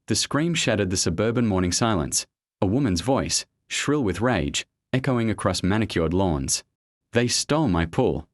The scream shattered the suburban morning silence, a woman's voice, shrill with rage, echoing across manicured lawns. "They stole my pool."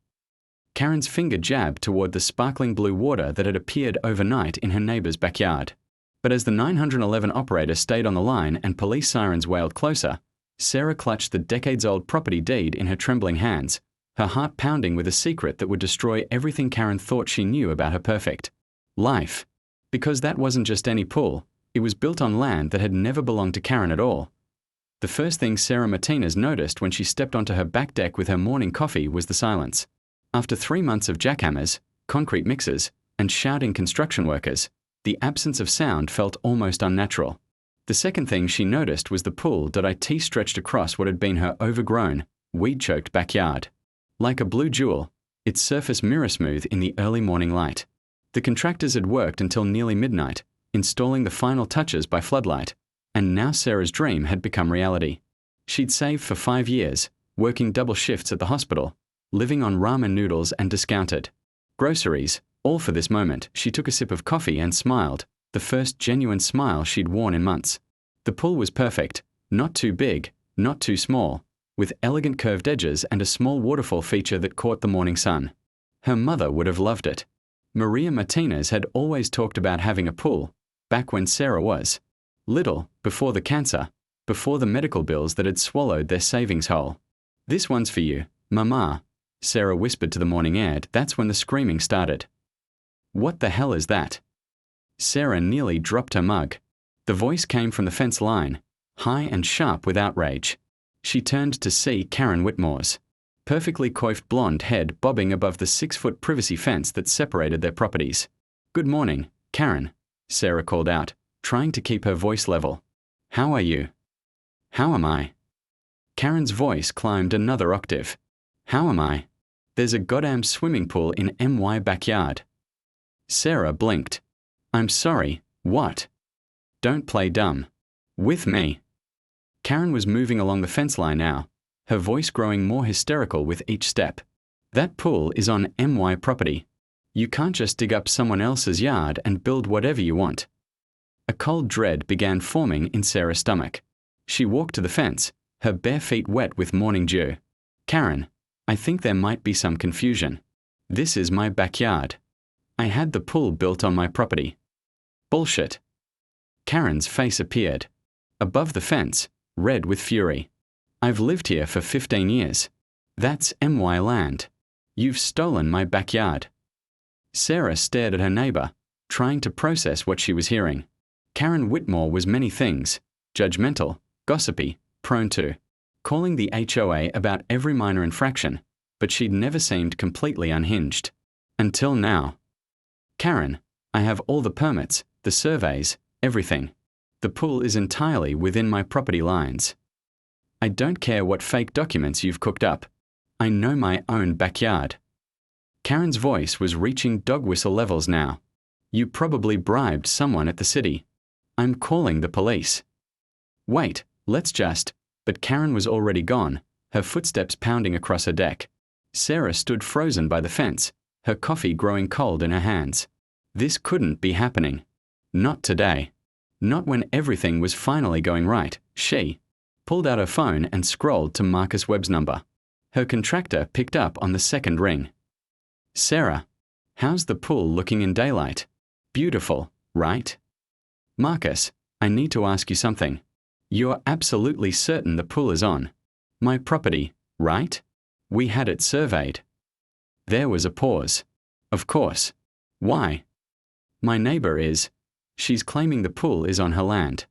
Karen's finger jabbed toward the sparkling blue water that had appeared overnight in her neighbor's backyard. But as the 911 operator stayed on the line and police sirens wailed closer, Sarah clutched the decades-old property deed in her trembling hands, her heart pounding with a secret that would destroy everything Karen thought she knew about her perfect life. Because that wasn't just any pool, it was built on land that had never belonged to Karen at all. The first thing Sarah Martinez noticed when she stepped onto her back deck with her morning coffee was the silence. After 3 months of jackhammers, concrete mixers, and shouting construction workers, the absence of sound felt almost unnatural. The second thing she noticed was the pool that stretched across what had been her overgrown, weed-choked backyard. Like a blue jewel, its surface mirror-smooth in the early morning light. The contractors had worked until nearly midnight, installing the final touches by floodlight, and now Sarah's dream had become reality. She'd saved for 5 years, working double shifts at the hospital, living on ramen noodles and discounted groceries, all for this moment. She took a sip of coffee and smiled, the first genuine smile she'd worn in months. The pool was perfect, not too big, not too small, with elegant curved edges and a small waterfall feature that caught the morning sun. Her mother would have loved it. Maria Martinez had always talked about having a pool, back when Sarah was little, before the cancer, before the medical bills that had swallowed their savings whole. "This one's for you, Mama," Sarah whispered to the morning air. That's when the screaming started. "What the hell is that?" Sarah nearly dropped her mug. The voice came from the fence line, high and sharp with outrage. She turned to see Karen Whitmore's perfectly coiffed blonde head bobbing above the 6-foot privacy fence that separated their properties. "Good morning, Karen," Sarah called out, trying to keep her voice level. "How are you?" "How am I?" Karen's voice climbed another octave. "How am I? There's a goddamn swimming pool in my backyard." Sarah blinked. "I'm sorry, what?" "Don't play dumb. With me." Karen was moving along the fence line now, her voice growing more hysterical with each step. "That pool is on my property. You can't just dig up someone else's yard and build whatever you want." A cold dread began forming in Sarah's stomach. She walked to the fence, her bare feet wet with morning dew. "Karen, I think there might be some confusion. This is my backyard. I had the pool built on my property." "Bullshit." Karen's face appeared. Above the fence, red with fury. "I've lived here for 15 years. That's my land. You've stolen my backyard." Sarah stared at her neighbor, trying to process what she was hearing. Karen Whitmore was many things: judgmental, gossipy, prone to calling the HOA about every minor infraction, but she'd never seemed completely unhinged. Until now. "Karen, I have all the permits, the surveys, everything. The pool is entirely within my property lines. I don't care what fake documents you've cooked up. I know my own backyard." Karen's voice was reaching dog whistle levels now. "You probably bribed someone at the city. I'm calling the police." "Wait, let's just..." But Karen was already gone, her footsteps pounding across her deck. Sarah stood frozen by the fence, her coffee growing cold in her hands. This couldn't be happening. Not today. Not when everything was finally going right. She pulled out her phone and scrolled to Marcus Webb's number. Her contractor picked up on the second ring. "Sarah, how's the pool looking in daylight? Beautiful, right?" "Marcus, I need to ask you something. You're absolutely certain the pool is on my property, right? We had it surveyed." There was a pause. "Of course. Why?" "My neighbor is. She's claiming the pool is on her land."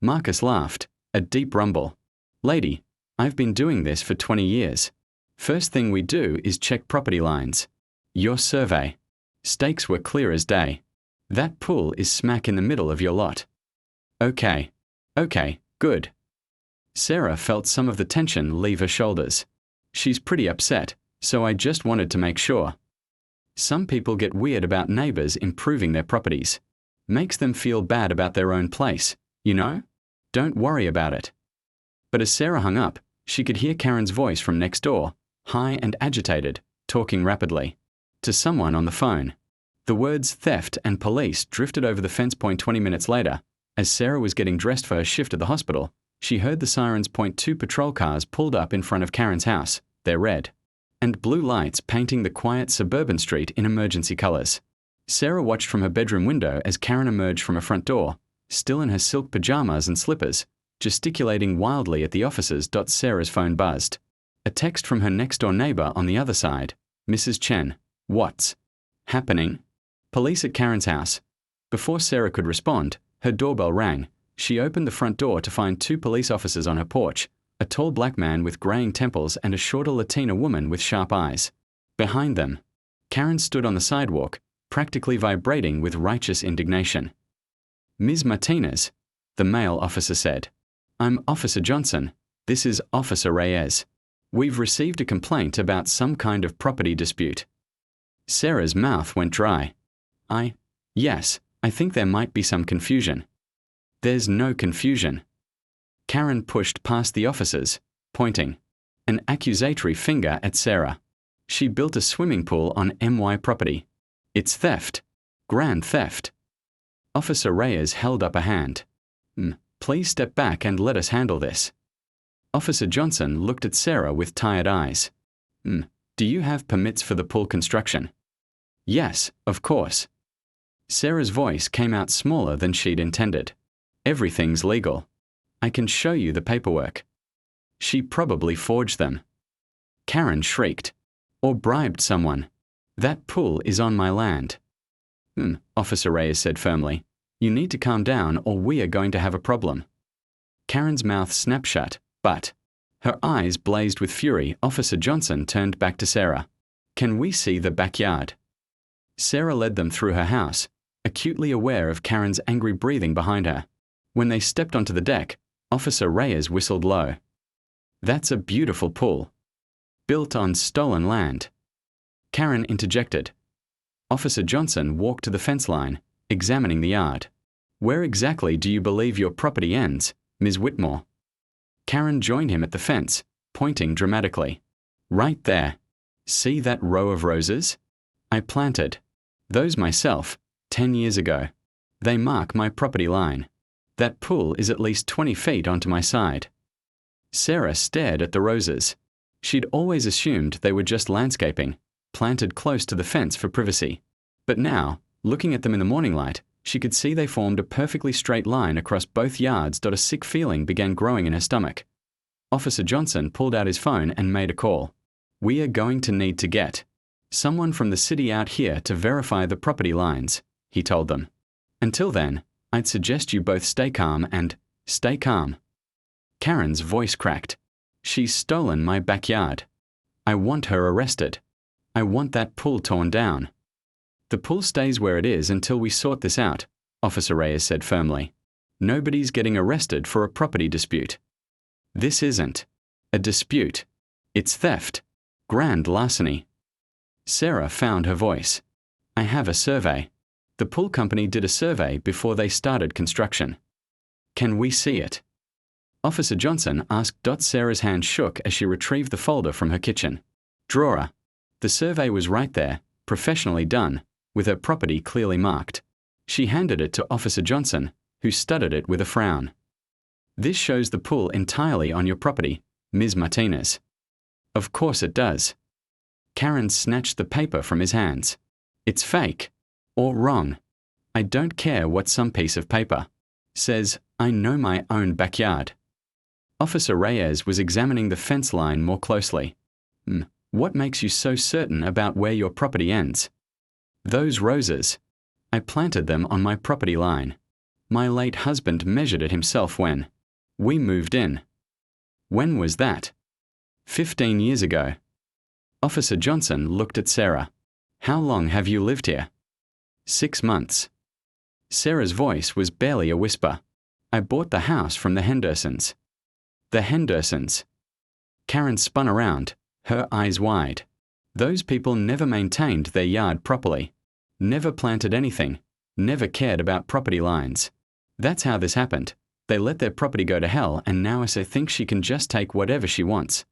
Marcus laughed, a deep rumble. "Lady, I've been doing this for 20 years. First thing we do is check property lines. Your survey. Stakes were clear as day. That pool is smack in the middle of your lot." Okay, good." Sarah felt some of the tension leave her shoulders. "She's pretty upset, so I just wanted to make sure. Some people get weird about neighbors improving their properties. Makes them feel bad about their own place, you know? Don't worry about it." But as Sarah hung up, she could hear Karen's voice from next door, high and agitated, talking rapidly to someone on the phone. The words theft and police drifted over the fence point 20 minutes later, As Sarah was getting dressed for her shift at the hospital, she heard the sirens point 2 patrol cars pulled up in front of Karen's house, their red and blue lights painting the quiet suburban street in emergency colors. Sarah watched from her bedroom window as Karen emerged from her front door, still in her silk pajamas and slippers, gesticulating wildly at the officers. Sarah's phone buzzed. A text from her next-door neighbor on the other side. Mrs. Chen, what's happening? Police at Karen's house. Before Sarah could respond, her doorbell rang. She opened the front door to find 2 police officers on her porch, a tall black man with graying temples and a shorter Latina woman with sharp eyes. Behind them, Karen stood on the sidewalk, practically vibrating with righteous indignation. Ms. Martinez, the male officer said. I'm Officer Johnson. This is Officer Reyes. We've received a complaint about some kind of property dispute. Sarah's mouth went dry. Yes, I think there might be some confusion. There's no confusion. Karen pushed past the officers, pointing an accusatory finger at Sarah. She built a swimming pool on MY property. It's theft. Grand theft. Officer Reyes held up a hand. Please step back and let us handle this. Officer Johnson looked at Sarah with tired eyes. Do you have permits for the pool construction? Yes, of course. Sarah's voice came out smaller than she'd intended. Everything's legal. I can show you the paperwork. She probably forged them. Karen shrieked. Or bribed someone. That pool is on my land. Officer Reyes said firmly. You need to calm down or we are going to have a problem. Karen's mouth snapped shut, but her eyes blazed with fury. Officer Johnson turned back to Sarah. Can we see the backyard? Sarah led them through her house, acutely aware of Karen's angry breathing behind her. When they stepped onto the deck, Officer Reyes whistled low. That's a beautiful pool. Built on stolen land. Karen interjected. Officer Johnson walked to the fence line, examining the yard. Where exactly do you believe your property ends, Ms. Whitmore? Karen joined him at the fence, pointing dramatically. Right there. See that row of roses? I planted those myself 10 years ago. They mark my property line. That pool is at least 20 feet onto my side. Sarah stared at the roses. She'd always assumed they were just landscaping, planted close to the fence for privacy. But now, looking at them in the morning light, she could see they formed a perfectly straight line across both yards. A sick feeling began growing in her stomach. Officer Johnson pulled out his phone and made a call. We are going to need to get someone from the city out here to verify the property lines, he told them. Until then, I'd suggest you both stay calm and stay calm. Karen's voice cracked. She's stolen my backyard. I want her arrested. I want that pool torn down. The pool stays where it is until we sort this out, Officer Reyes said firmly. Nobody's getting arrested for a property dispute. This isn't a dispute. It's theft. Grand larceny. Sarah found her voice. I have a survey. The pool company did a survey before they started construction. Can we see it? Officer Johnson asked. Sarah's hand shook as she retrieved the folder from her kitchen drawer. The survey was right there, professionally done, with her property clearly marked. She handed it to Officer Johnson, who studied it with a frown. This shows the pool entirely on your property, Ms. Martinez. Of course it does. Karen snatched the paper from his hands. It's fake. Or wrong. I don't care what some piece of paper says. I know my own backyard. Officer Reyes was examining the fence line more closely. What makes you so certain about where your property ends? Those roses. I planted them on my property line. My late husband measured it himself when we moved in. When was that? 15 years ago. Officer Johnson looked at Sarah. How long have you lived here? 6 months. Sarah's voice was barely a whisper. I bought the house from the Hendersons. The Hendersons. Karen spun around, her eyes wide. Those people never maintained their yard properly. Never planted anything. Never cared about property lines. That's how this happened. They let their property go to hell and now Asa thinks she can just take whatever she wants.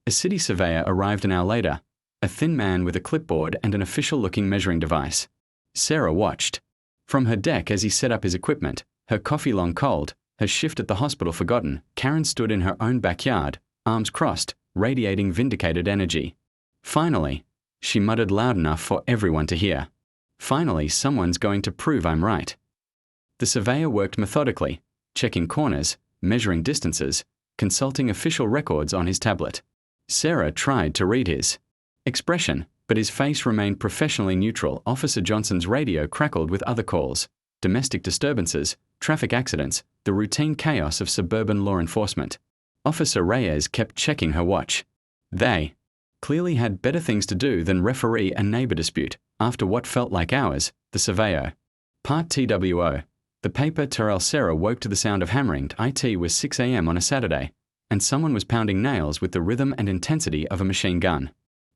A city surveyor arrived an hour later, a thin man with a clipboard and an official-looking measuring device. Sarah watched. From her deck as he set up his equipment, Her coffee long cold, her shift at the hospital forgotten, Karen stood in her own backyard, arms crossed, radiating vindicated energy. Finally, she muttered loud enough for everyone to hear. Finally, someone's going to prove I'm right. The surveyor worked methodically, checking corners, measuring distances, consulting official records on his tablet. Sarah tried to read his expression, but his face remained professionally neutral. Officer Johnson's radio crackled with other calls, domestic disturbances, traffic accidents, the routine chaos of suburban law enforcement. Officer Reyes kept checking her watch. They clearly had better things to do than referee a neighbor dispute. After what felt like hours, the surveyor. Part TWO. The paper Terrell Sarah woke to the sound of hammering. It was 6 a.m. on a Saturday, and someone was pounding nails with the rhythm and intensity of a machine gun.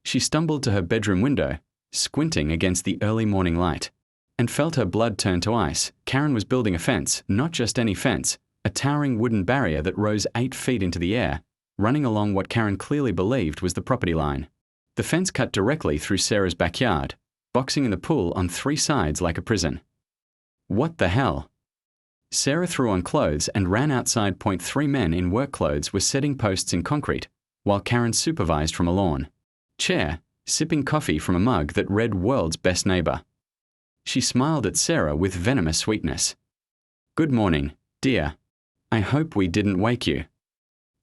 She stumbled to her bedroom window, squinting against the early morning light, and felt her blood turn to ice. Karen was building a fence, not just any fence, a towering wooden barrier that rose 8 feet into the air, running along what Karen clearly believed was the property line. The fence cut directly through Sarah's backyard, boxing in the pool on 3 sides like a prison. What the hell? Sarah threw on clothes and ran outside. 3 men in work clothes were setting posts in concrete, while Karen supervised from a lawn chair, sipping coffee from a mug that read "World's Best Neighbor." She smiled at Sarah with venomous sweetness. "Good morning, dear. I hope we didn't wake you."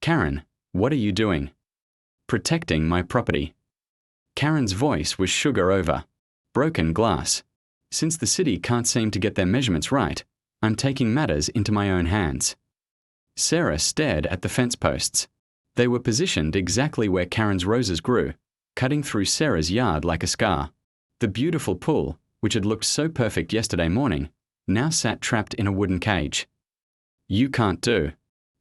"Karen, what are you doing?" "Protecting my property." Karen's voice was sugar over broken glass. "Since the city can't seem to get their measurements right, I'm taking matters into my own hands." Sarah stared at the fence posts. They were positioned exactly where Karen's roses grew, cutting through Sarah's yard like a scar. The beautiful pool, which had looked so perfect yesterday morning, now sat trapped in a wooden cage. "You can't do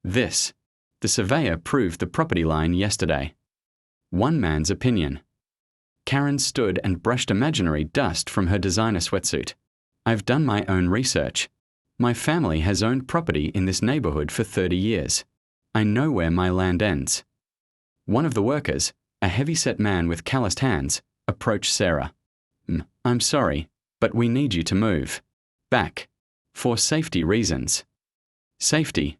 this." The surveyor proved the property line yesterday. One man's opinion. Karen stood and brushed imaginary dust from her designer sweatsuit. "I've done my own research. My family has owned property in this neighborhood for 30 years. I know where my land ends." One of the workers, a heavy-set man with calloused hands, approached Sarah. "I'm sorry, but we need you to move back for safety reasons." "Safety?"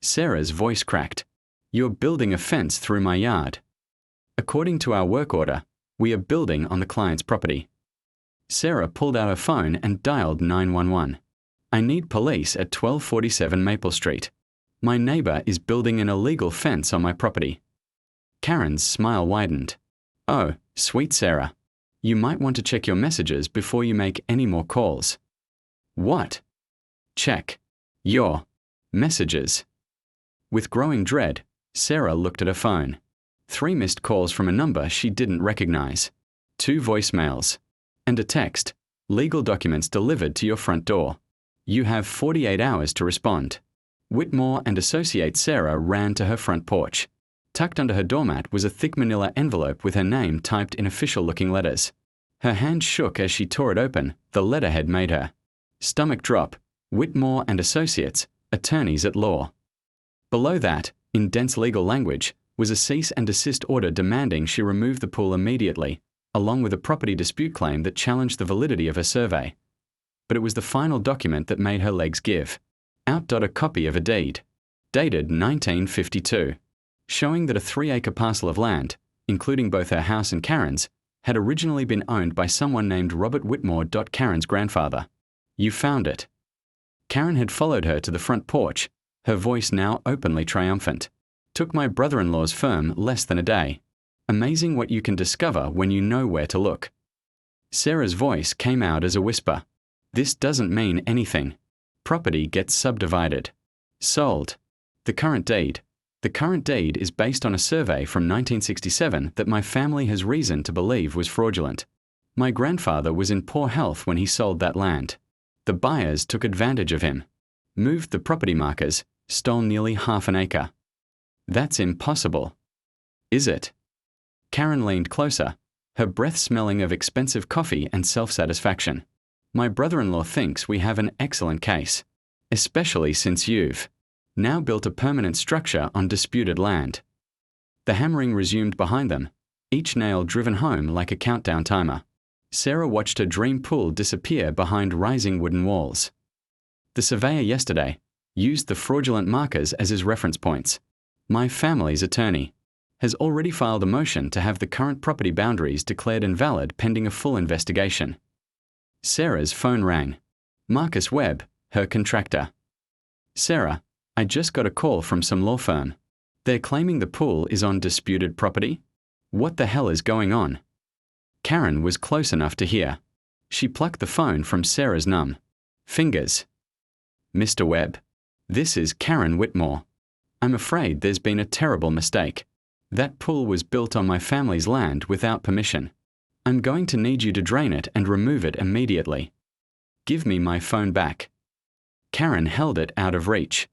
Sarah's voice cracked. "You're building a fence through my yard. According to our work order, we are building on the client's property." Sarah pulled out her phone and dialed 911. "I need police at 1247 Maple Street. My neighbor is building an illegal fence on my property." Karen's smile widened. "Oh, sweet Sarah. You might want to check your messages before you make any more calls." "What?" "Check your messages." With growing dread, Sarah looked at her phone. 3 missed calls from a number she didn't recognize. 2 voicemails. And a text. "Legal documents delivered to your front door. You have 48 hours to respond." Whitmore and Associate Sarah ran to her front porch. Tucked under her doormat was a thick manila envelope with her name typed in official-looking letters. Her hand shook as she tore it open. The letterhead made her stomach drop. "Whitmore and Associates, attorneys at law." Below that, in dense legal language, was a cease and desist order demanding she remove the pool immediately, along with a property dispute claim that challenged the validity of her survey. But it was the final document that made her legs give. Out a copy of a deed, dated 1952, showing that a 3-acre parcel of land, including both her house and Karen's, had originally been owned by someone named Robert Whitmore. Karen's grandfather. "You found it." Karen had followed her to the front porch, her voice now openly triumphant. "Took my brother-in-law's firm less than a day. Amazing what you can discover when you know where to look." Sarah's voice came out as a whisper. "This doesn't mean anything. Property gets subdivided. Sold. The current deed. The current deed is based on a survey from 1967 that my family has reason to believe was fraudulent. My grandfather was in poor health when he sold that land. The buyers took advantage of him. Moved the property markers, stole nearly half an acre. That's impossible." "Is it?" Karen leaned closer, her breath smelling of expensive coffee and self-satisfaction. "My brother-in-law thinks we have an excellent case, especially since you've now built a permanent structure on disputed land." The hammering resumed behind them, each nail driven home like a countdown timer. Sarah watched her dream pool disappear behind rising wooden walls. The surveyor yesterday used the fraudulent markers as his reference points. My family's attorney has already filed a motion to have the current property boundaries declared invalid pending a full investigation. Sarah's phone rang. Marcus Webb, her contractor. Sarah, I just got a call from some law firm. They're claiming the pool is on disputed property. What the hell is going on? Karen was close enough to hear. She plucked the phone from Sarah's numb fingers. Mr. Webb, this is Karen Whitmore. I'm afraid there's been a terrible mistake. That pool was built on my family's land without permission. I'm going to need you to drain it and remove it immediately. Give me my phone back. Karen held it out of reach.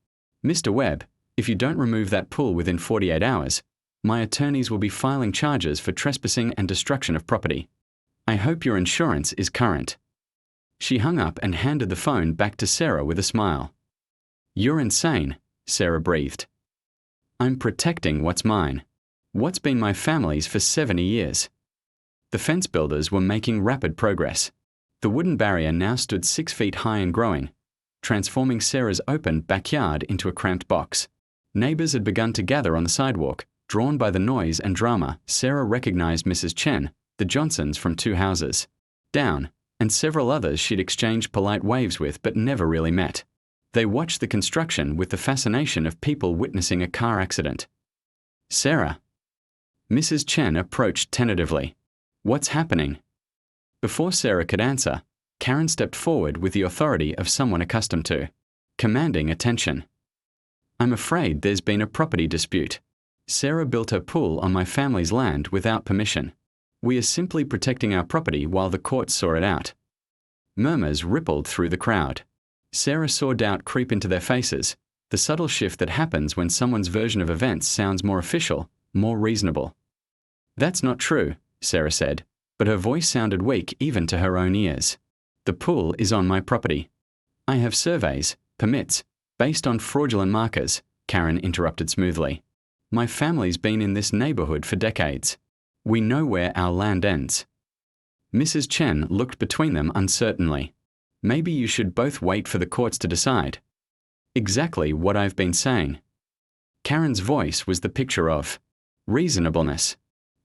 Mr. Webb, if you don't remove that pool within 48 hours, my attorneys will be filing charges for trespassing and destruction of property. I hope your insurance is current. She hung up and handed the phone back to Sarah with a smile. You're insane, Sarah breathed. I'm protecting what's mine. What's been my family's for 70 years. The fence builders were making rapid progress. The wooden barrier now stood 6 feet high and growing, transforming Sarah's open backyard into a cramped box. Neighbors had begun to gather on the sidewalk. Drawn by the noise and drama, Sarah recognized Mrs. Chen, the Johnsons from 2 houses down, and several others she'd exchanged polite waves with but never really met. They watched the construction with the fascination of people witnessing a car accident. Sarah. Mrs. Chen approached tentatively. What's happening? Before Sarah could answer, Karen stepped forward with the authority of someone accustomed to commanding attention. I'm afraid there's been a property dispute. Sarah built her pool on my family's land without permission. We are simply protecting our property while the courts saw it out. Murmurs rippled through the crowd. Sarah saw doubt creep into their faces, the subtle shift that happens when someone's version of events sounds more official, more reasonable. That's not true, Sarah said, but her voice sounded weak even to her own ears. The pool is on my property. I have surveys, permits, based on fraudulent markers, Karen interrupted smoothly. My family's been in this neighborhood for decades. We know where our land ends. Mrs. Chen looked between them uncertainly. Maybe you should both wait for the courts to decide. Exactly what I've been saying. Karen's voice was the picture of reasonableness.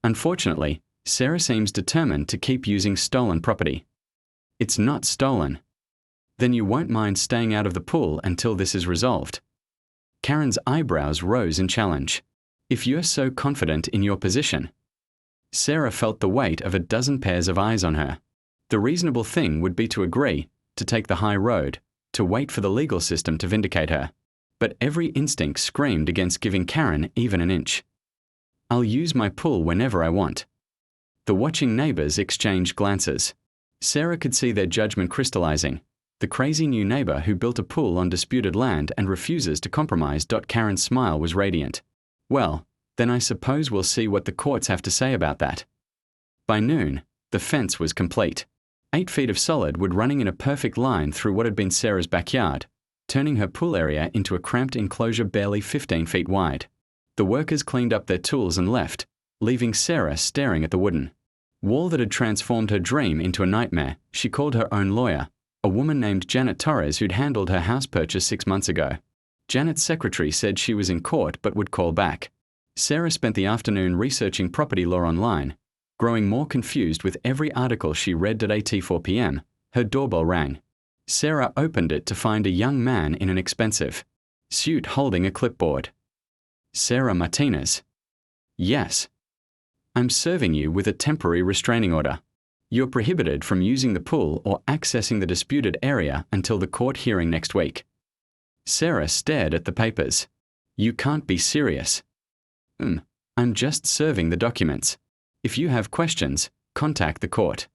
Unfortunately, Sarah seems determined to keep using stolen property. It's not stolen. Then you won't mind staying out of the pool until this is resolved. Karen's eyebrows rose in challenge. If you're so confident in your position. Sarah felt the weight of a dozen pairs of eyes on her. The reasonable thing would be to agree, to take the high road, to wait for the legal system to vindicate her. But every instinct screamed against giving Karen even an inch. I'll use my pool whenever I want. The watching neighbors exchanged glances. Sarah could see their judgment crystallizing. The crazy new neighbor who built a pool on disputed land and refuses to compromise. Karen's smile was radiant. Well, then I suppose we'll see what the courts have to say about that. By noon, the fence was complete. 8 feet of solid wood running in a perfect line through what had been Sarah's backyard, turning her pool area into a cramped enclosure barely 15 feet wide. The workers cleaned up their tools and left, leaving Sarah staring at the wooden wall that had transformed her dream into a nightmare. She called her own lawyer, a woman named Janet Torres who'd handled her house purchase 6 months ago. Janet's secretary said she was in court but would call back. Sarah spent the afternoon researching property law online, growing more confused with every article she read. At 8:04 p.m., her doorbell rang. Sarah opened it to find a young man in an expensive suit holding a clipboard. Sarah Martinez. Yes. I'm serving you with a temporary restraining order. You're prohibited from using the pool or accessing the disputed area until the court hearing next week. Sarah stared at the papers. You can't be serious. I'm just serving the documents. If you have questions, contact the court.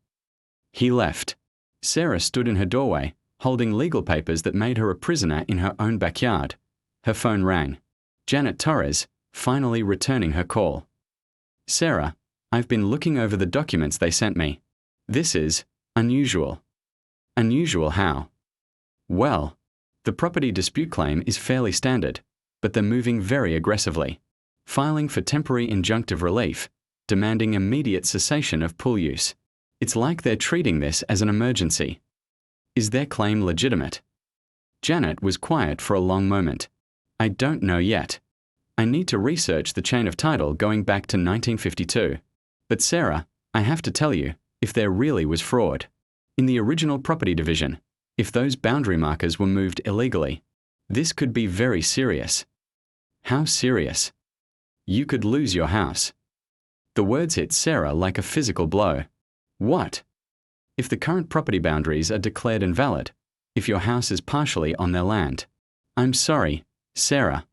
He left. Sarah stood in her doorway, holding legal papers that made her a prisoner in her own backyard. Her phone rang. Janet Torres, finally returning her call. Sarah, I've been looking over the documents they sent me. This is unusual. Unusual how? Well, the property dispute claim is fairly standard, but they're moving very aggressively, filing for temporary injunctive relief, demanding immediate cessation of pool use. It's like they're treating this as an emergency. Is their claim legitimate? Janet was quiet for a long moment. I don't know yet. I need to research the chain of title going back to 1952. But Sarah, I have to tell you, if there really was fraud. In the original property division, if those boundary markers were moved illegally, this could be very serious. How serious? You could lose your house. The words hit Sarah like a physical blow. What? If the current property boundaries are declared invalid, if your house is partially on their land. I'm sorry, Sarah.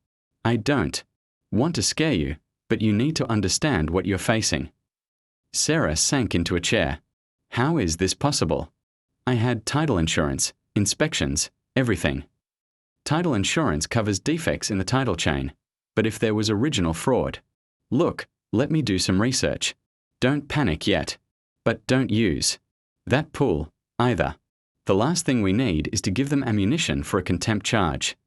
I don't want to scare you, but you need to understand what you're facing. Sarah sank into a chair. How is this possible? I had title insurance, inspections, everything. Title insurance covers defects in the title chain, but if there was original fraud, look, let me do some research. Don't panic yet. But don't use that pool, either. The last thing we need is to give them ammunition for a contempt charge.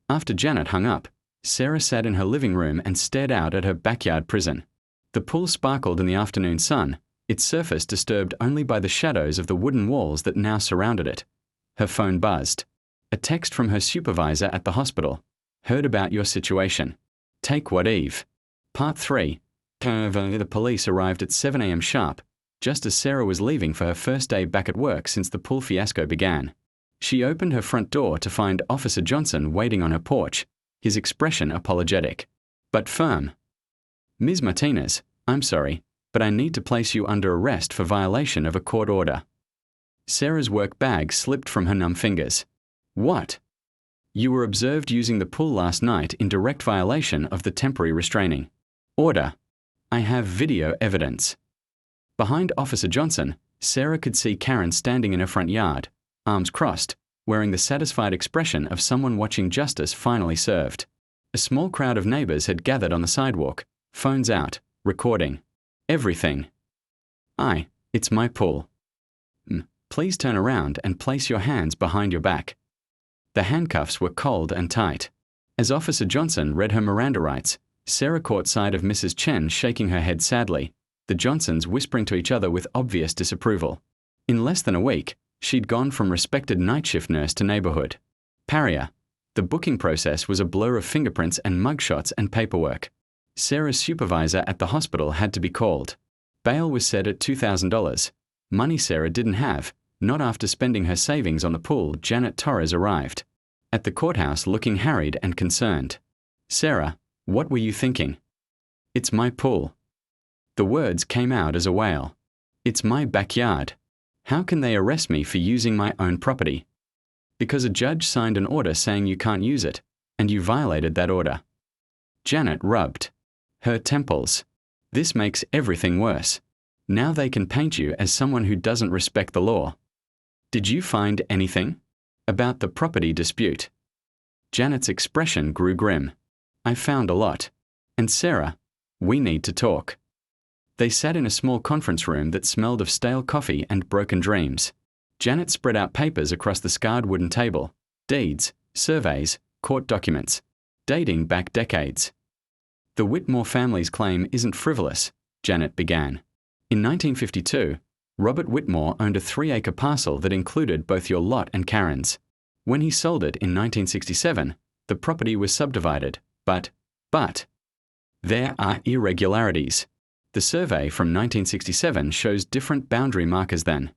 After Janet hung up, Sarah sat in her living room and stared out at her backyard prison. The pool sparkled in the afternoon sun, its surface disturbed only by the shadows of the wooden walls that now surrounded it. Her phone buzzed. A text from her supervisor at the hospital. Heard about your situation. Take what Eve. Part 3. The police arrived at 7 a.m. sharp, just as Sarah was leaving for her first day back at work since the pool fiasco began. She opened her front door to find Officer Johnson waiting on her porch, his expression apologetic, but firm. Ms. Martinez, I'm sorry, but I need to place you under arrest for violation of a court order. Sarah's work bag slipped from her numb fingers. What? You were observed using the pool last night in direct violation of the temporary restraining order. I have video evidence. Behind Officer Johnson, Sarah could see Karen standing in her front yard, arms crossed, wearing the satisfied expression of someone watching justice finally served. A small crowd of neighbors had gathered on the sidewalk, phones out, recording. Everything. It's my pool. Please turn around and place your hands behind your back. The handcuffs were cold and tight. As Officer Johnson read her Miranda rights, Sarah caught sight of Mrs. Chen shaking her head sadly, the Johnsons whispering to each other with obvious disapproval. In less than a week, she'd gone from respected night shift nurse to neighborhood pariah. The booking process was a blur of fingerprints and mugshots and paperwork. Sarah's supervisor at the hospital had to be called. Bail was set at $2,000. Money Sarah didn't have, not after spending her savings on the pool. Janet Torres arrived at the courthouse looking harried and concerned. Sarah, what were you thinking? It's my pool. The words came out as a wail. It's my backyard. How can they arrest me for using my own property? Because a judge signed an order saying you can't use it, and you violated that order. Janet rubbed her temples. This makes everything worse. Now they can paint you as someone who doesn't respect the law. Did you find anything about the property dispute? Janet's expression grew grim. I found a lot. And Sarah, we need to talk. They sat in a small conference room that smelled of stale coffee and broken dreams. Janet spread out papers across the scarred wooden table. Deeds, surveys, court documents, dating back decades. The Whitmore family's claim isn't frivolous, Janet began. In 1952, Robert Whitmore owned a 3-acre parcel that included both your lot and Karen's. When he sold it in 1967, the property was subdivided, but there are irregularities. The survey from 1967 shows different boundary markers than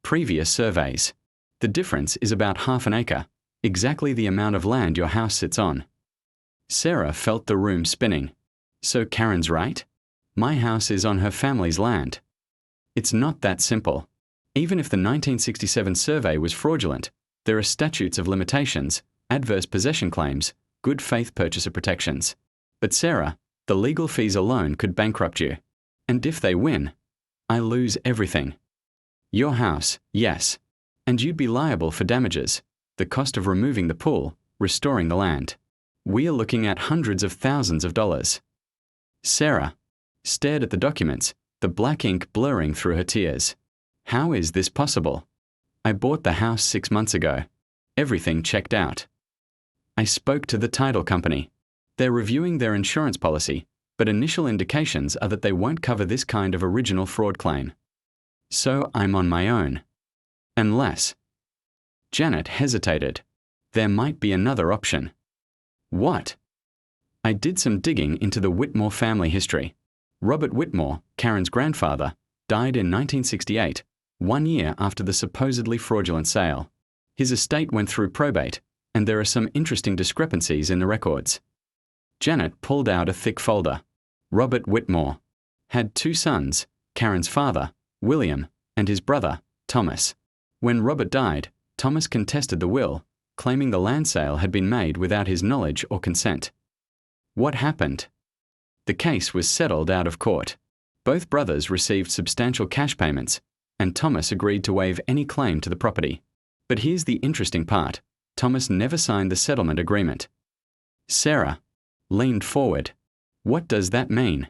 previous surveys. The difference is about half an acre, exactly the amount of land your house sits on. Sarah felt the room spinning. So Karen's right? My house is on her family's land. It's not that simple. Even if the 1967 survey was fraudulent, there are statutes of limitations, adverse possession claims, good faith purchaser protections. But Sarah, the legal fees alone could bankrupt you. And if they win, I lose everything. Your house, yes. And you'd be liable for damages, the cost of removing the pool, restoring the land. We are looking at hundreds of thousands of dollars. Sarah stared at the documents, the black ink blurring through her tears. How is this possible? I bought the house 6 months ago. Everything checked out. I spoke to the title company. They're reviewing their insurance policy, but initial indications are that they won't cover this kind of original fraud claim. So I'm on my own. Unless. Janet hesitated. There might be another option. What? I did some digging into the Whitmore family history. Robert Whitmore, Karen's grandfather, died in 1968, 1 year after the supposedly fraudulent sale. His estate went through probate, and there are some interesting discrepancies in the records. Janet pulled out a thick folder. Robert Whitmore had 2 sons, Karen's father, William, and his brother, Thomas. When Robert died, Thomas contested the will, claiming the land sale had been made without his knowledge or consent. What happened? The case was settled out of court. Both brothers received substantial cash payments, and Thomas agreed to waive any claim to the property. But here's the interesting part. Thomas never signed the settlement agreement. Sarah leaned forward. What does that mean?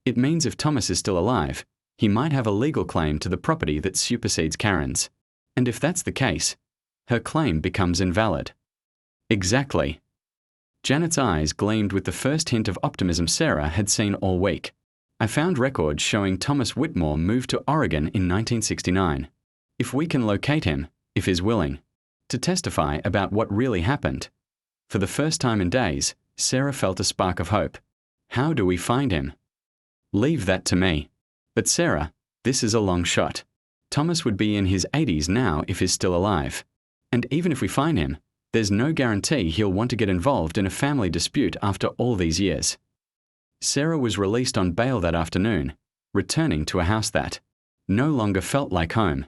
It means if Thomas is still alive, he might have a legal claim to the property that supersedes Karen's. And if that's the case, her claim becomes invalid. Exactly. Janet's eyes gleamed with the first hint of optimism Sarah had seen all week. I found records showing Thomas Whitmore moved to Oregon in 1969. If we can locate him, if he's willing, to testify about what really happened. For the first time in days, Sarah felt a spark of hope. How do we find him? Leave that to me. But Sarah, this is a long shot. Thomas would be in his 80s now if he's still alive. And even if we find him, there's no guarantee he'll want to get involved in a family dispute after all these years. Sarah was released on bail that afternoon, returning to a house that no longer felt like home.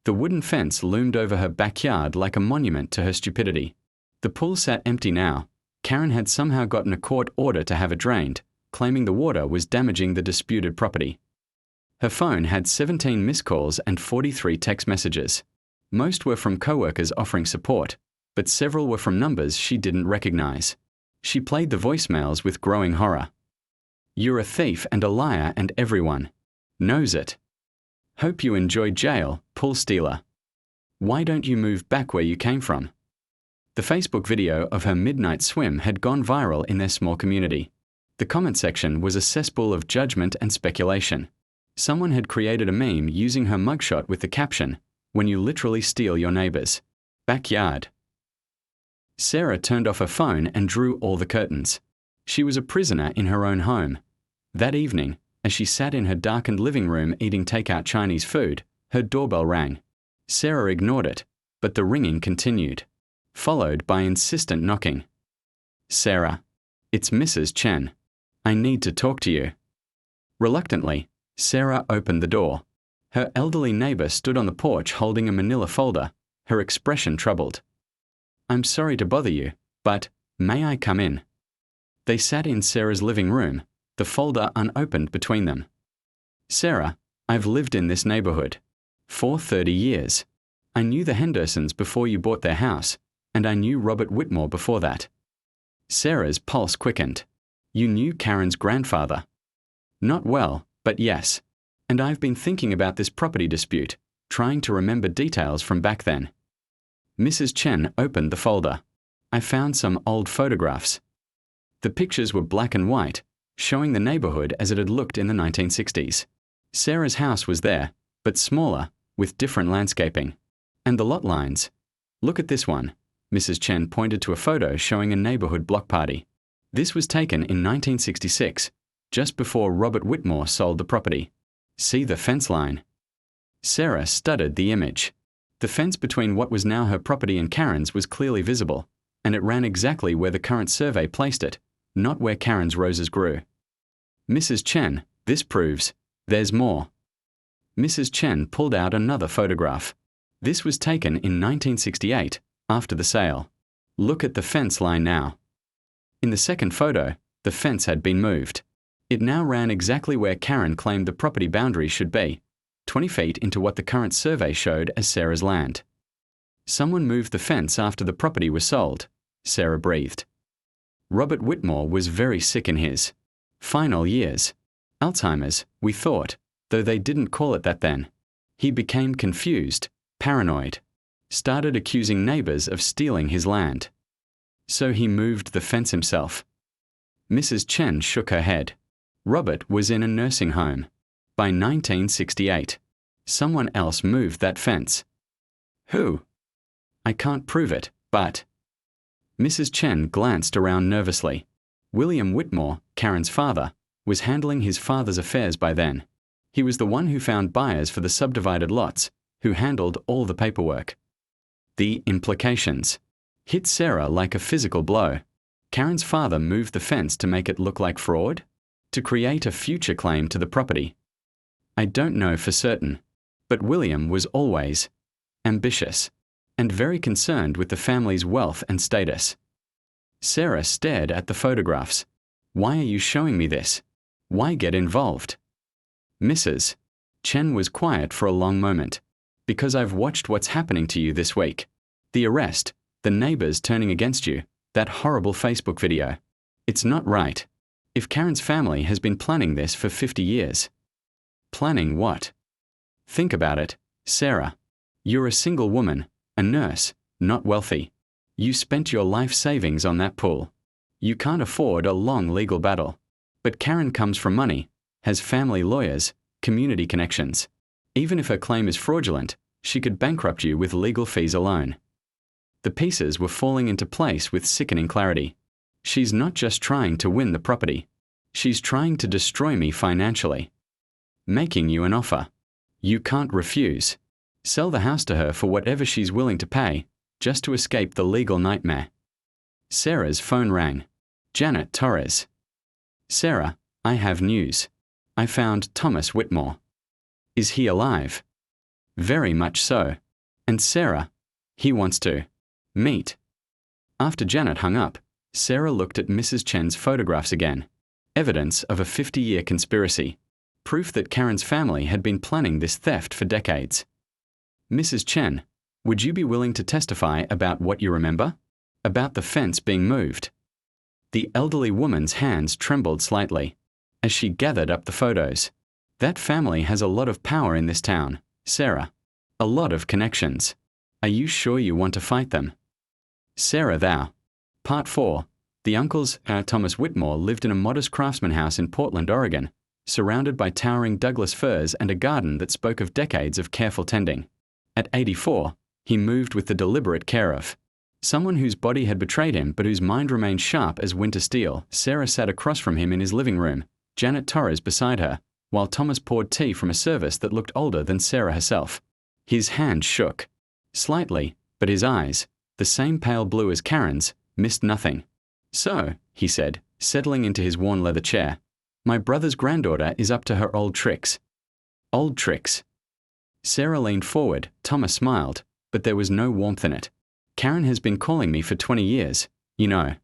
The wooden fence loomed over her backyard like a monument to her stupidity. The pool sat empty now. Karen had somehow gotten a court order to have it drained, claiming the water was damaging the disputed property. Her phone had 17 missed calls and 43 text messages. Most were from co-workers offering support, but several were from numbers she didn't recognize. She played the voicemails with growing horror. You're a thief and a liar and everyone knows it. Hope you enjoy jail, pool stealer. Why don't you move back where you came from? The Facebook video of her midnight swim had gone viral in their small community. The comment section was a cesspool of judgment and speculation. Someone had created a meme using her mugshot with the caption, "When you literally steal your neighbor's backyard." Sarah turned off her phone and drew all the curtains. She was a prisoner in her own home. That evening, as she sat in her darkened living room eating takeout Chinese food, her doorbell rang. Sarah ignored it, but the ringing continued, followed by insistent knocking. Sarah, it's Mrs. Chen. I need to talk to you. Reluctantly, Sarah opened the door. Her elderly neighbor stood on the porch holding a manila folder, her expression troubled. I'm sorry to bother you, but may I come in? They sat in Sarah's living room, the folder unopened between them. Sarah, I've lived in this neighborhood for 30 years. I knew the Hendersons before you bought their house, and I knew Robert Whitmore before that. Sarah's pulse quickened. You knew Karen's grandfather. Not well, but yes. And I've been thinking about this property dispute, trying to remember details from back then. Mrs. Chen opened the folder. I found some old photographs. The pictures were black and white, showing the neighborhood as it had looked in the 1960s. Sarah's house was there, but smaller, with different landscaping. And the lot lines. Look at this one. Mrs. Chen pointed to a photo showing a neighborhood block party. This was taken in 1966, just before Robert Whitmore sold the property. See the fence line. Sarah studied the image. The fence between what was now her property and Karen's was clearly visible, and it ran exactly where the current survey placed it, not where Karen's roses grew. Mrs. Chen, this proves there's more. Mrs. Chen pulled out another photograph. This was taken in 1968, after the sale. Look at the fence line now. In the second photo, the fence had been moved. It now ran exactly where Karen claimed the property boundary should be, 20 feet into what the current survey showed as Sarah's land. Someone moved the fence after the property was sold, Sarah breathed. Robert Whitmore was very sick in his final years. Alzheimer's, we thought, though they didn't call it that then. He became confused, paranoid, started accusing neighbors of stealing his land. So he moved the fence himself. Mrs. Chen shook her head. Robert was in a nursing home. By 1968, someone else moved that fence. Who? I can't prove it, but Mrs. Chen glanced around nervously. William Whitmore, Karen's father, was handling his father's affairs by then. He was the one who found buyers for the subdivided lots, who handled all the paperwork. The implications hit Sarah like a physical blow. Karen's father moved the fence to make it look like fraud? To create a future claim to the property? I don't know for certain, but William was always ambitious and very concerned with the family's wealth and status. Sarah stared at the photographs. Why are you showing me this? Why get involved? Mrs. Chen was quiet for a long moment. Because I've watched what's happening to you this week. The arrest, the neighbors turning against you, that horrible Facebook video. It's not right. If Karen's family has been planning this for 50 years. Planning what? Think about it, Sarah. You're a single woman, a nurse, not wealthy. You spent your life savings on that pool. You can't afford a long legal battle. But Karen comes from money, has family lawyers, community connections. Even if her claim is fraudulent, she could bankrupt you with legal fees alone. The pieces were falling into place with sickening clarity. She's not just trying to win the property. She's trying to destroy me financially. Making you an offer. You can't refuse. Sell the house to her for whatever she's willing to pay, just to escape the legal nightmare. Sarah's phone rang. Janet Torres. Sarah, I have news. I found Thomas Whitmore. Is he alive? Very much so. And Sarah, he wants to meet. After Janet hung up, Sarah looked at Mrs. Chen's photographs again. Evidence of a 50-year conspiracy. Proof that Karen's family had been planning this theft for decades. Mrs. Chen, would you be willing to testify about what you remember? About the fence being moved? The elderly woman's hands trembled slightly as she gathered up the photos. That family has a lot of power in this town, Sarah. A lot of connections. Are you sure you want to fight them? Sarah, thou. Part 4. The uncles, Thomas Whitmore, lived in a modest craftsman house in Portland, Oregon, surrounded by towering Douglas firs and a garden that spoke of decades of careful tending. At 84, he moved with the deliberate care of someone whose body had betrayed him but whose mind remained sharp as winter steel. Sarah sat across from him in his living room, Janet Torres beside her, while Thomas poured tea from a service that looked older than Sarah herself. His hand shook. Slightly, but his eyes, the same pale blue as Karen's, missed nothing. So, he said, settling into his worn leather chair, my brother's granddaughter is up to her old tricks. Old tricks. Sarah leaned forward, Thomas smiled, but there was no warmth in it. Karen has been calling me for 20 years, you know.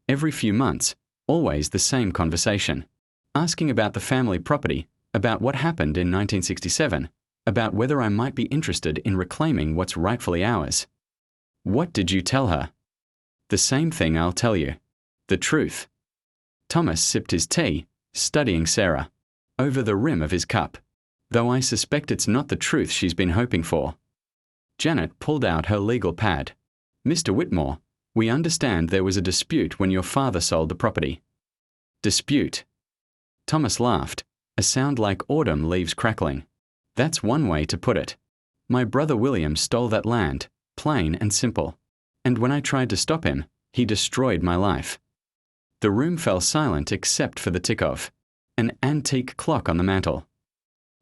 Every few months, always the same conversation. Asking about the family property, about what happened in 1967, about whether I might be interested in reclaiming what's rightfully ours. What did you tell her? The same thing I'll tell you. The truth. Thomas sipped his tea, studying Sarah, over the rim of his cup. Though I suspect it's not the truth she's been hoping for. Janet pulled out her legal pad. Mr. Whitmore, we understand there was a dispute when your father sold the property. Dispute. Thomas laughed, a sound like autumn leaves crackling. That's one way to put it. My brother William stole that land, plain and simple. And when I tried to stop him, he destroyed my life. The room fell silent except for the tick of an antique clock on the mantel.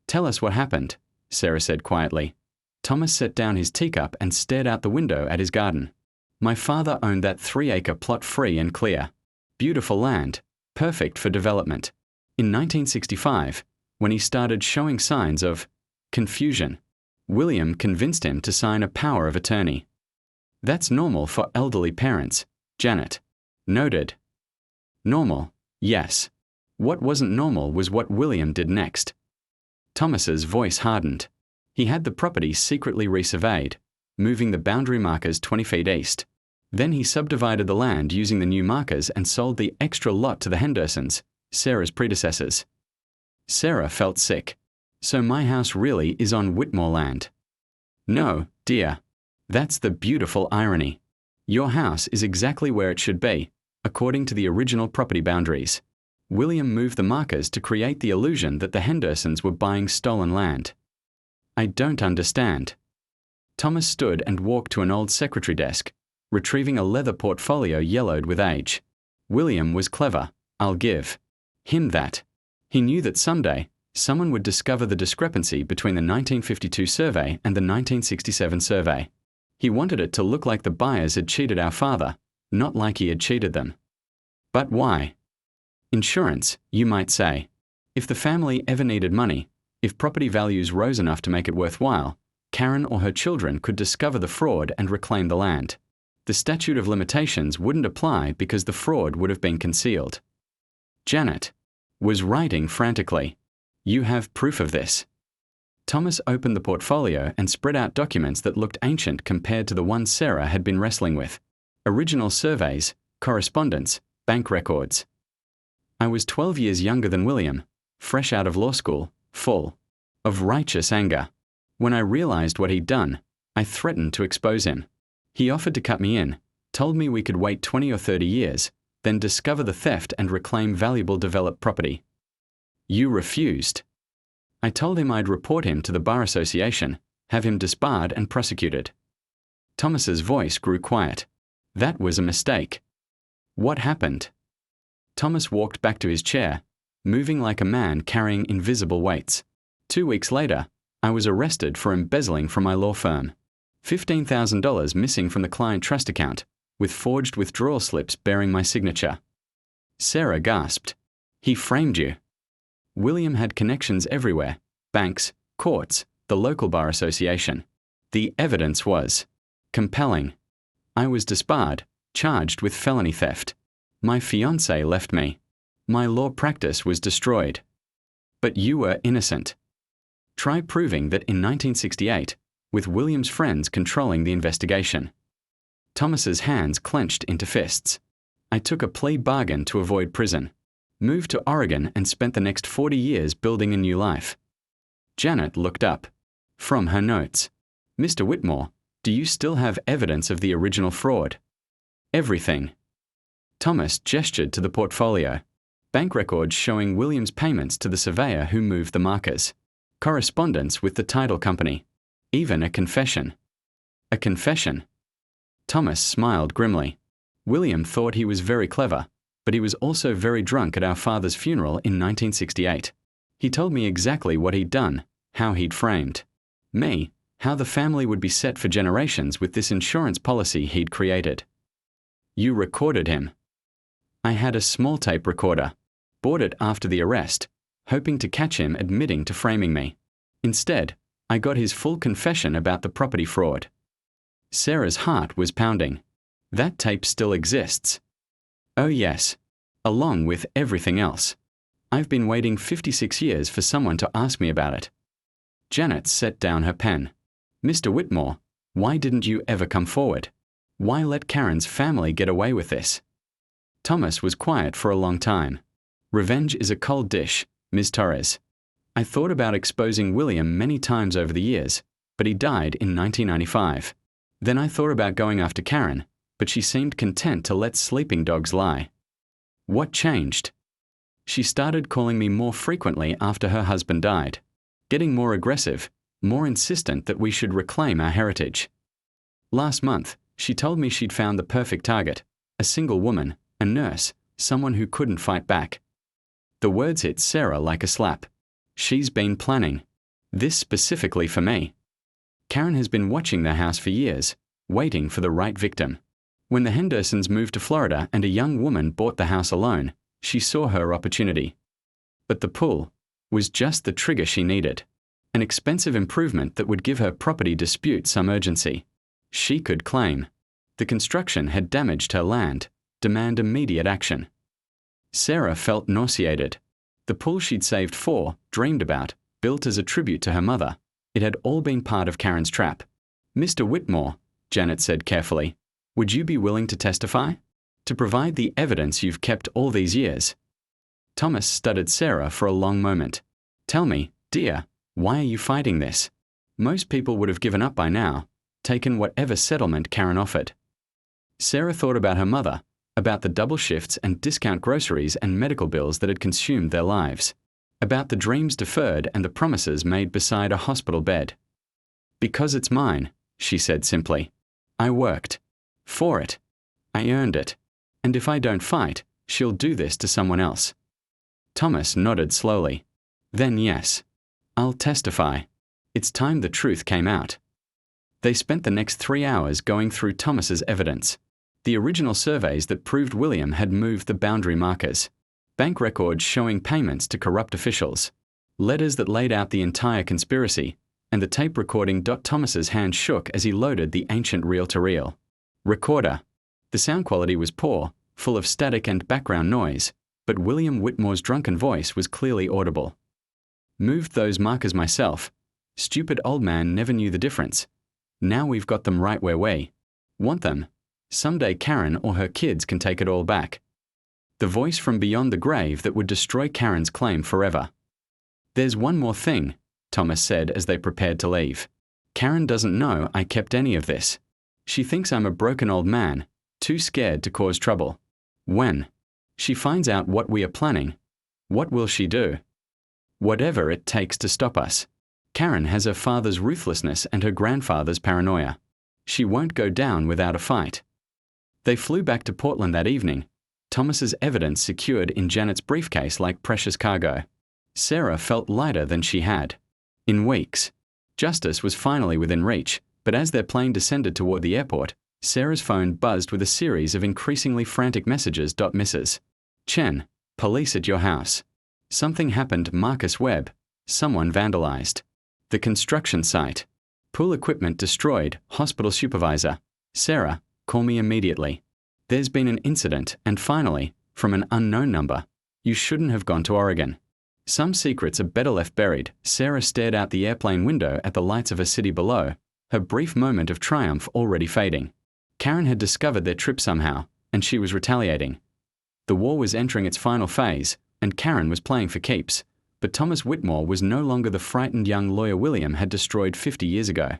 Tell us what happened, Sarah said quietly. Thomas set down his teacup and stared out the window at his garden. My father owned that 3-acre plot free and clear. Beautiful land, perfect for development. In 1965, when he started showing signs of confusion, William convinced him to sign a power of attorney. That's normal for elderly parents, Janet noted. Normal, yes. What wasn't normal was what William did next. Thomas's voice hardened. He had the property secretly resurveyed, moving the boundary markers 20 feet east. Then he subdivided the land using the new markers and sold the extra lot to the Hendersons, Sarah's predecessors. Sarah felt sick. So my house really is on Whitmore land. No, dear. That's the beautiful irony. Your house is exactly where it should be, according to the original property boundaries. William moved the markers to create the illusion that the Hendersons were buying stolen land. I don't understand. Thomas stood and walked to an old secretary desk, retrieving a leather portfolio yellowed with age. William was clever, I'll give him that. He knew that someday, someone would discover the discrepancy between the 1952 survey and the 1967 survey. He wanted it to look like the buyers had cheated our father, not like he had cheated them. But why? Insurance, you might say. If the family ever needed money, if property values rose enough to make it worthwhile, Karen or her children could discover the fraud and reclaim the land. The statute of limitations wouldn't apply because the fraud would have been concealed. Janet was writing frantically. You have proof of this. Thomas opened the portfolio and spread out documents that looked ancient compared to the ones Sarah had been wrestling with. Original surveys, correspondence, bank records. I was 12 years younger than William, fresh out of law school, full of righteous anger. When I realized what he'd done, I threatened to expose him. He offered to cut me in, told me we could wait 20 or 30 years, then discover the theft and reclaim valuable developed property. You refused. I told him I'd report him to the Bar Association, have him disbarred and prosecuted. Thomas's voice grew quiet. That was a mistake. What happened? Thomas walked back to his chair, moving like a man carrying invisible weights. 2 weeks later, I was arrested for embezzling from my law firm. $15,000 missing from the client trust account, with forged withdrawal slips bearing my signature. Sarah gasped. He framed you. William had connections everywhere, banks, courts, the local bar association. The evidence was compelling. I was disbarred, charged with felony theft. My fiancée left me. My law practice was destroyed. But you were innocent. Try proving that in 1968, with William's friends controlling the investigation. Thomas's hands clenched into fists. I took a plea bargain to avoid prison, moved to Oregon and spent the next 40 years building a new life. Janet looked up. From her notes. Mr. Whitmore, do you still have evidence of the original fraud? Everything. Thomas gestured to the portfolio. Bank records showing William's payments to the surveyor who moved the markers. Correspondence with the title company. Even a confession. A confession. Thomas smiled grimly. William thought he was very clever, but he was also very drunk at our father's funeral in 1968. He told me exactly what he'd done, how he'd framed me, how the family would be set for generations with this insurance policy he'd created. You recorded him. I had a small tape recorder. Bought it after the arrest, hoping to catch him admitting to framing me. Instead, I got his full confession about the property fraud. Sarah's heart was pounding. That tape still exists. Oh yes, along with everything else. I've been waiting 56 years for someone to ask me about it. Janet set down her pen. Mr. Whitmore, why didn't you ever come forward? Why let Karen's family get away with this? Thomas was quiet for a long time. Revenge is a cold dish, Ms. Torres. I thought about exposing William many times over the years, but he died in 1995. Then I thought about going after Karen, but she seemed content to let sleeping dogs lie. What changed? She started calling me more frequently after her husband died, getting more aggressive, more insistent that we should reclaim our heritage. Last month, she told me she'd found the perfect target, a single woman, a nurse, someone who couldn't fight back. The words hit Sarah like a slap. She's been planning. This specifically for me. Karen has been watching their house for years, waiting for the right victim. When the Hendersons moved to Florida and a young woman bought the house alone, she saw her opportunity. But the pull was just the trigger she needed. An expensive improvement that would give her property dispute some urgency. She could claim. The construction had damaged her land, demand immediate action. Sarah felt nauseated. The pool she'd saved for, dreamed about, built as a tribute to her mother. It had all been part of Karen's trap. Mr. Whitmore, Janet said carefully, would you be willing to testify? To provide the evidence you've kept all these years? Thomas studied Sarah for a long moment. Tell me, dear, why are you fighting this? Most people would have given up by now, taken whatever settlement Karen offered. Sarah thought about her mother, about the double shifts and discount groceries and medical bills that had consumed their lives, about the dreams deferred and the promises made beside a hospital bed. Because it's mine, she said simply. I worked For it. I earned it. And if I don't fight, she'll do this to someone else. Thomas nodded slowly. Then yes. I'll testify. It's time the truth came out. They spent the next 3 hours going through Thomas's evidence. The original surveys that proved William had moved the boundary markers. Bank records showing payments to corrupt officials. Letters that laid out the entire conspiracy, and the tape recording. Thomas's hand shook as he loaded the ancient reel-to-reel recorder. The sound quality was poor, full of static and background noise, but William Whitmore's drunken voice was clearly audible. Moved those markers myself. Stupid old man never knew the difference. Now we've got them right where we want them. Someday Karen or her kids can take it all back. The voice from beyond the grave that would destroy Karen's claim forever. There's one more thing, Thomas said as they prepared to leave. Karen doesn't know I kept any of this. She thinks I'm a broken old man, too scared to cause trouble. When she finds out what we are planning, what will she do? Whatever it takes to stop us. Karen has her father's ruthlessness and her grandfather's paranoia. She won't go down without a fight. They flew back to Portland that evening, Thomas's evidence secured in Janet's briefcase like precious cargo. Sarah felt lighter than she had in weeks. Justice was finally within reach, but as their plane descended toward the airport, Sarah's phone buzzed with a series of increasingly frantic messages. Mrs. Chen, police at your house. Something happened. Marcus Webb. Someone vandalized the construction site. Pool equipment destroyed. Hospital supervisor. Sarah, call me immediately. There's been an incident, and finally, from an unknown number. You shouldn't have gone to Oregon. Some secrets are better left buried. Sarah stared out the airplane window at the lights of a city below, her brief moment of triumph already fading. Karen had discovered their trip somehow, and she was retaliating. The war was entering its final phase, and Karen was playing for keeps, but Thomas Whitmore was no longer the frightened young lawyer William had destroyed 50 years ago.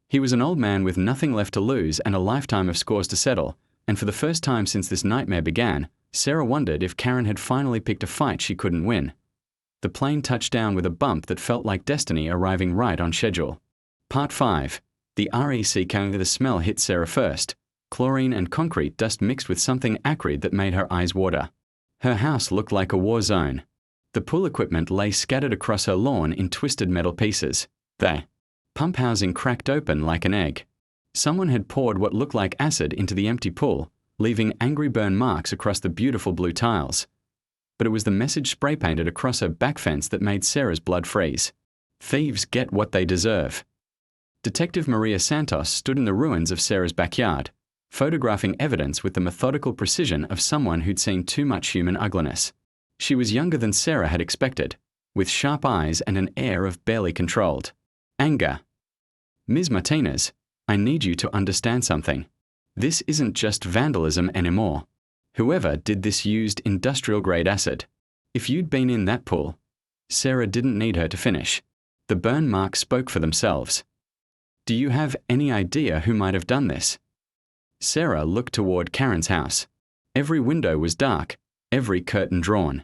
He was an old man with nothing left to lose and a lifetime of scores to settle, and for the first time since this nightmare began, Sarah wondered if Karen had finally picked a fight she couldn't win. The plane touched down with a bump that felt like destiny arriving right on schedule. Part 5. The the smell hit Sarah first. Chlorine and concrete dust mixed with something acrid that made her eyes water. Her house looked like a war zone. The pool equipment lay scattered across her lawn in twisted metal pieces. The pump housing cracked open like an egg. Someone had poured what looked like acid into the empty pool, leaving angry burn marks across the beautiful blue tiles. But it was the message spray-painted across her back fence that made Sarah's blood freeze. Thieves get what they deserve. Detective Maria Santos stood in the ruins of Sarah's backyard, photographing evidence with the methodical precision of someone who'd seen too much human ugliness. She was younger than Sarah had expected, with sharp eyes and an air of barely controlled anger. Ms. Martinez, I need you to understand something. This isn't just vandalism anymore. Whoever did this used industrial-grade acid. If you'd been in that pool, Sarah didn't need her to finish. The burn marks spoke for themselves. Do you have any idea who might have done this? Sarah looked toward Karen's house. Every window was dark, every curtain drawn.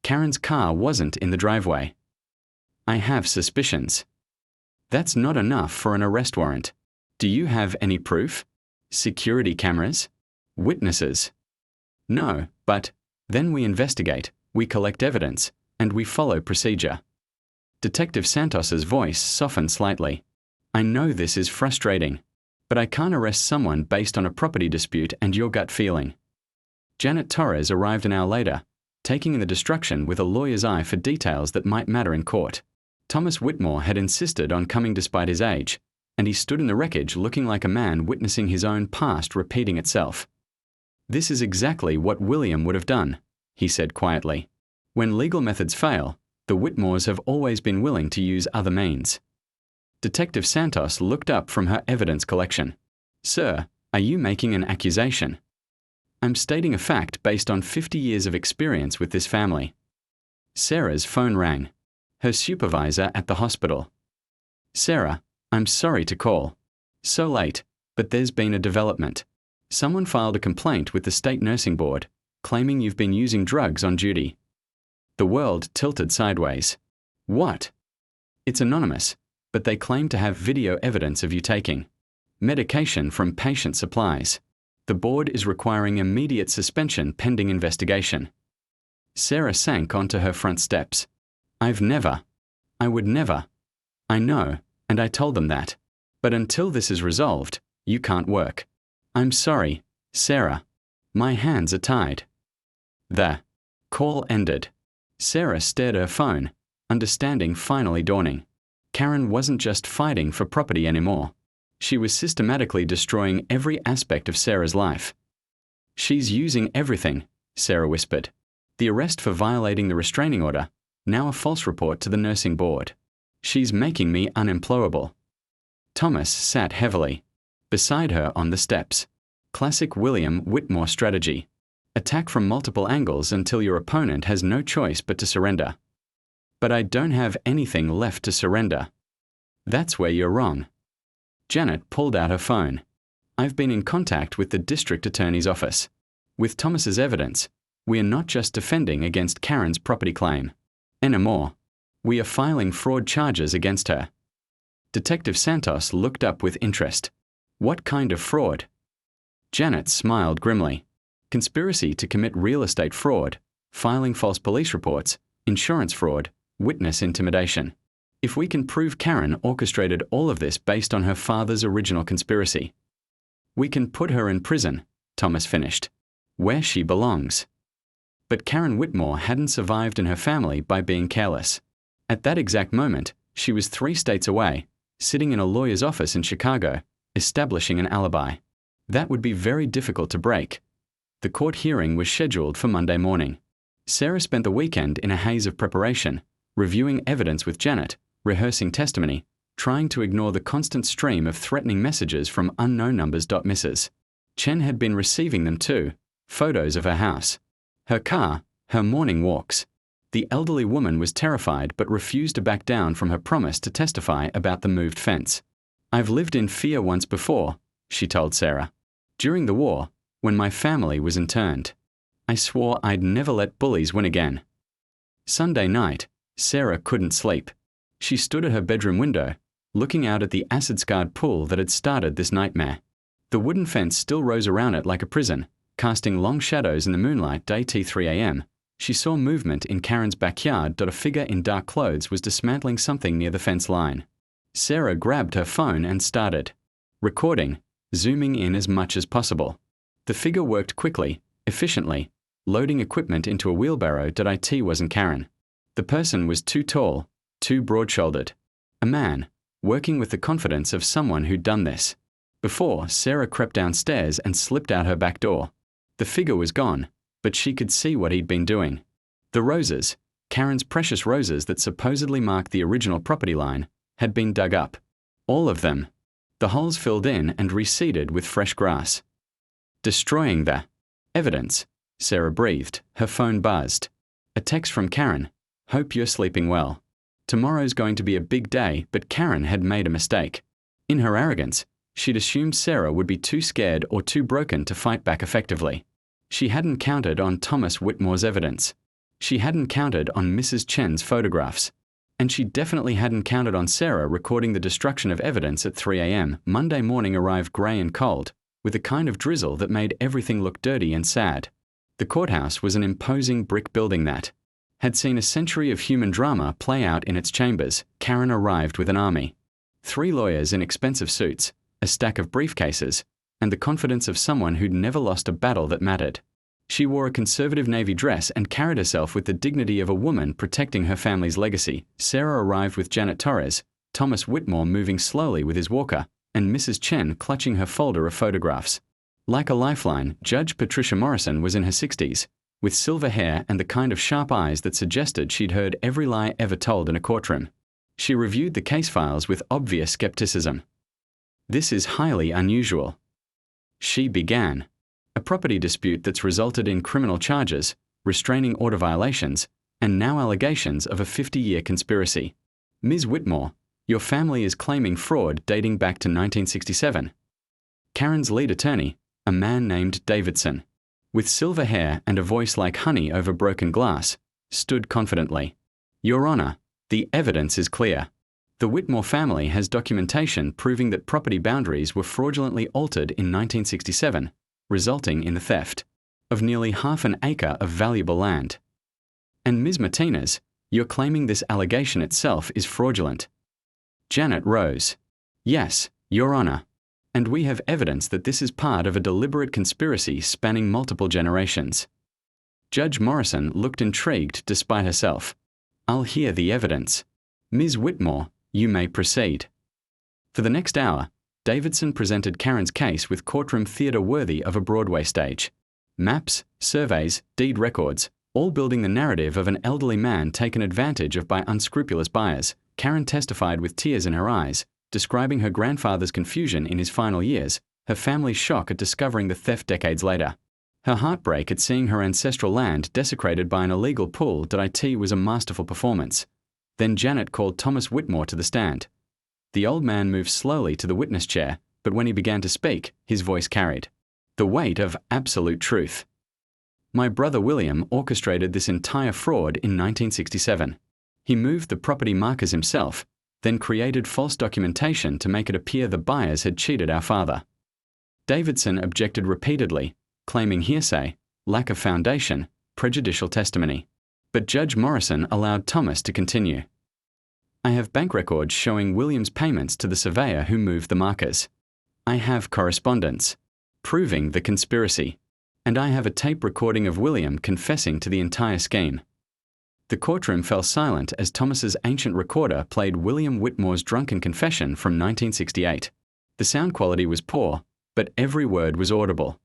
Karen's car wasn't in the driveway. I have suspicions. That's not enough for an arrest warrant. Do you have any proof? Security cameras? Witnesses? No, but then we investigate, we collect evidence, and we follow procedure. Detective Santos's voice softened slightly. I know this is frustrating, but I can't arrest someone based on a property dispute and your gut feeling. Janet Torres arrived an hour later, taking in the destruction with a lawyer's eye for details that might matter in court. Thomas Whitmore had insisted on coming despite his age, and he stood in the wreckage looking like a man witnessing his own past repeating itself. This is exactly what William would have done, he said quietly. When legal methods fail, the Whitmores have always been willing to use other means. Detective Santos looked up from her evidence collection. Sir, are you making an accusation? I'm stating a fact based on 50 years of experience with this family. Sarah's phone rang. Her supervisor at the hospital. Sarah, I'm sorry to call. So late, but there's been a development. Someone filed a complaint with the state nursing board, claiming you've been using drugs on duty. The world tilted sideways. What? It's anonymous, but they claim to have video evidence of you taking medication from patient supplies. The board is requiring immediate suspension pending investigation. Sarah sank onto her front steps. I would never. I know, and I told them that. But until this is resolved, you can't work. I'm sorry, Sarah. My hands are tied. The call ended. Sarah stared at her phone, understanding finally dawning. Karen wasn't just fighting for property anymore. She was systematically destroying every aspect of Sarah's life. She's using everything, Sarah whispered. The arrest for violating the restraining order, now a false report to the nursing board. She's making me unemployable. Thomas sat heavily. Beside her on the steps. Classic William Whitmore strategy. Attack from multiple angles until your opponent has no choice but to surrender. But I don't have anything left to surrender. That's where you're wrong. Janet pulled out her phone. I've been in contact with the district attorney's office. With Thomas's evidence, we are not just defending against Karen's property claim. Anymore. We are filing fraud charges against her. Detective Santos looked up with interest. What kind of fraud? Janet smiled grimly. Conspiracy to commit real estate fraud, filing false police reports, insurance fraud, witness intimidation. If we can prove Karen orchestrated all of this based on her father's original conspiracy, we can put her in prison, Thomas finished. Where she belongs. But Karen Whitmore hadn't survived in her family by being careless. At that exact moment, she was 3 states away, sitting in a lawyer's office in Chicago, establishing an alibi. That would be very difficult to break. The court hearing was scheduled for Monday morning. Sarah spent the weekend in a haze of preparation, reviewing evidence with Janet, rehearsing testimony, trying to ignore the constant stream of threatening messages from unknown numbers. Mrs. Chen had been receiving them too, photos of her house, her car, her morning walks. The elderly woman was terrified but refused to back down from her promise to testify about the moved fence. I've lived in fear once before, she told Sarah. During the war, when my family was interned. I swore I'd never let bullies win again. Sunday night, Sarah couldn't sleep. She stood at her bedroom window, looking out at the acid-scarred pool that had started this nightmare. The wooden fence still rose around it like a prison, casting long shadows in the moonlight. At 3 a.m., she saw movement in Karen's backyard. A figure in dark clothes was dismantling something near the fence line. Sarah grabbed her phone and started recording, zooming in as much as possible. The figure worked quickly, efficiently, loading equipment into a wheelbarrow. It wasn't Karen. The person was too tall, too broad-shouldered. A man, working with the confidence of someone who'd done this. Before, Sarah crept downstairs and slipped out her back door. The figure was gone, but she could see what he'd been doing. The roses, Karen's precious roses that supposedly marked the original property line, had been dug up. All of them. The holes filled in and reseeded with fresh grass. Destroying the evidence, Sarah breathed. Her phone buzzed. A text from Karen. Hope you're sleeping well. Tomorrow's going to be a big day, but Karen had made a mistake. In her arrogance, she'd assumed Sarah would be too scared or too broken to fight back effectively. She hadn't counted on Thomas Whitmore's evidence. She hadn't counted on Mrs. Chen's photographs. And she definitely hadn't counted on Sarah recording the destruction of evidence at 3 a.m. Monday morning arrived grey and cold, with a kind of drizzle that made everything look dirty and sad. The courthouse was an imposing brick building that had seen a century of human drama play out in its chambers. Karen arrived with an army. 3 lawyers in expensive suits, a stack of briefcases, and the confidence of someone who'd never lost a battle that mattered. She wore a conservative navy dress and carried herself with the dignity of a woman protecting her family's legacy. Sarah arrived with Janet Torres, Thomas Whitmore moving slowly with his walker, and Mrs. Chen clutching her folder of photographs. Like a lifeline, Judge Patricia Morrison was in her 60s, with silver hair and the kind of sharp eyes that suggested she'd heard every lie ever told in a courtroom. She reviewed the case files with obvious skepticism. This is highly unusual. She began. A property dispute that's resulted in criminal charges, restraining order violations, and now allegations of a 50-year conspiracy. Ms. Whitmore, your family is claiming fraud dating back to 1967. Karen's lead attorney, a man named Davidson, with silver hair and a voice like honey over broken glass, stood confidently. Your Honor, the evidence is clear. The Whitmore family has documentation proving that property boundaries were fraudulently altered in 1967, resulting in the theft of nearly half an acre of valuable land. And Ms. Martinez, you're claiming this allegation itself is fraudulent. Janet rose. Yes, Your Honor. And we have evidence that this is part of a deliberate conspiracy spanning multiple generations. Judge Morrison looked intrigued despite herself. I'll hear the evidence. Ms. Whitmore, you may proceed. For the next hour, Davidson presented Karen's case with courtroom theatre worthy of a Broadway stage. Maps, surveys, deed records, all building the narrative of an elderly man taken advantage of by unscrupulous buyers. Karen testified with tears in her eyes, describing her grandfather's confusion in his final years, her family's shock at discovering the theft decades later. Her heartbreak at seeing her ancestral land desecrated by an illegal pool was a masterful performance. Then Janet called Thomas Whitmore to the stand. The old man moved slowly to the witness chair, but when he began to speak, his voice carried the weight of absolute truth. My brother William orchestrated this entire fraud in 1967. He moved the property markers himself, then created false documentation to make it appear the buyers had cheated our father. Davidson objected repeatedly, claiming hearsay, lack of foundation, prejudicial testimony. But Judge Morrison allowed Thomas to continue. I have bank records showing William's payments to the surveyor who moved the markers. I have correspondence proving the conspiracy. And I have a tape recording of William confessing to the entire scheme. The courtroom fell silent as Thomas's ancient recorder played William Whitmore's drunken confession from 1968. The sound quality was poor, but every word was audible.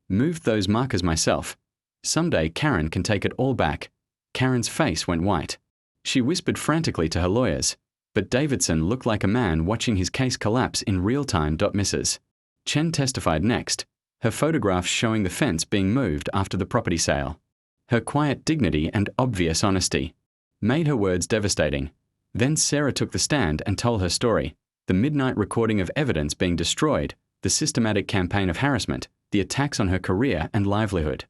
Moved those markers myself. Someday Karen can take it all back. Karen's face went white. She whispered frantically to her lawyers, but Davidson looked like a man watching his case collapse in real time. Mrs. Chen testified next, her photographs showing the fence being moved after the property sale. Her quiet dignity and obvious honesty made her words devastating. Then Sarah took the stand and told her story, the midnight recording of evidence being destroyed, the systematic campaign of harassment, the attacks on her career and livelihood.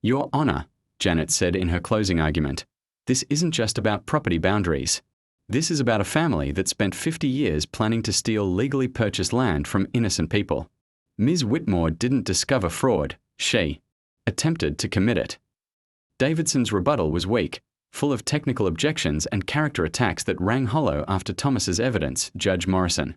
Your Honor, Janet said in her closing argument, this isn't just about property boundaries. This is about a family that spent 50 years planning to steal legally purchased land from innocent people. Ms. Whitmore didn't discover fraud, she attempted to commit it. Davidson's rebuttal was weak, full of technical objections and character attacks that rang hollow after Thomas's evidence. Judge Morrison